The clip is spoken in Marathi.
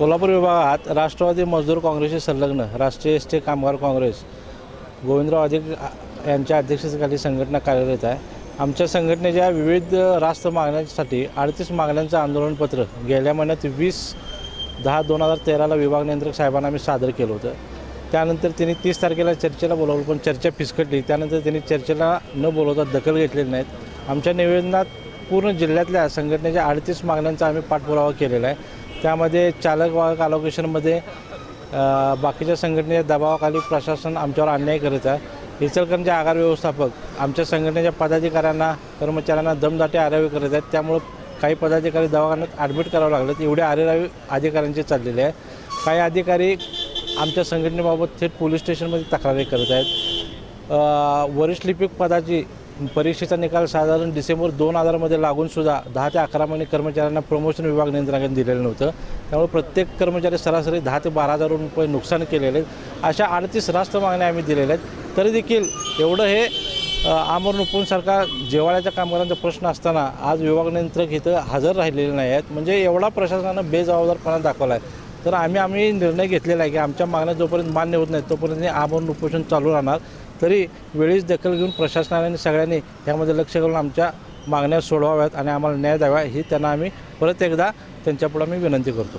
कोल्हापूर विभागात राष्ट्रवादी मजदूर काँग्रेसशी संलग्न राष्ट्रीय एस टी कामगार काँग्रेस गोविंदराव अधिक यांच्या अध्यक्षतेखाली संघटना कार्यरत आहे। आमच्या संघटनेच्या विविध रास्त मागण्यांसाठी 38 मागण्यांचं आंदोलनपत्र गेल्या महिन्यात 20/10/2013 विभाग नियंत्रक साहेबांना आम्ही सादर केलं होतं। त्यानंतर त्यांनी 30 तारखेला चर्चेला बोलावलं, पण चर्चा फिसकटली। त्यानंतर त्यांनी चर्चेला न बोलवता दखल घेतलेली नाहीत। आमच्या निवेदनात पूर्ण जिल्ह्यातल्या संघटनेच्या 38 मागण्यांचा आम्ही पाठपुरावा केलेला आहे। त्यामध्ये चालक वाहक अलोकेशनमध्ये बाकीच्या संघटनेच्या दबावाखाली प्रशासन आमच्यावर अन्याय करत आहे। इचलकरंजी आगार व्यवस्थापक आमच्या संघटनेच्या पदाधिकाऱ्यांना कर्मचाऱ्यांना दमदाटी आरावी करत आहेत। त्यामुळे काही पदाधिकारी दवाखान्यात ॲडमिट करावं लागलं। एवढे आरेरावी अधिकाऱ्यांचे चाललेले आहे। काही अधिकारी आमच्या संघटनेबाबत थेट पोलीस स्टेशनमध्ये तक्रारी करत आहेत। वरिष्ठ लिपिक पदाची परीक्षेचा निकाल साधारण डिसेंबर 2000 लागूनसुद्धा 10 ते 11 महिने कर्मचाऱ्यांना प्रमोशन विभाग नियंत्रणाने दिलेलं नव्हतं। त्यामुळे प्रत्येक कर्मचारी सरासरी 10 ते 12,000 रुपये नुकसान केलेले आहेत। अशा 38 रास्त मागण्या आम्ही दिलेल्या आहेत। तरी देखील एवढं हे आमरण उपोषणासारखा जेवाळ्याच्या कामगारांचा प्रश्न असताना आज विभाग नियंत्रक इथं हजर राहिलेले नाही आहेत। म्हणजे एवढा प्रशासनानं बेजबाबदारपणा दाखवला आहे। तर आम्ही निर्णय घेतलेला आहे की आमच्या मागण्या जोपर्यंत मान्य होत नाहीत तोपर्यंत आमरण उपोषण चालू राहणार। तरी वेळीच दखल घेऊन प्रशासनाने सगळ्यांनी यामध्ये लक्ष घालून आमच्या मागण्या सोडवाव्यात आणि आम्हाला न्याय द्यावा ही त्यांना आम्ही परत एकदा त्यांच्यापुढे मी विनंती करतो।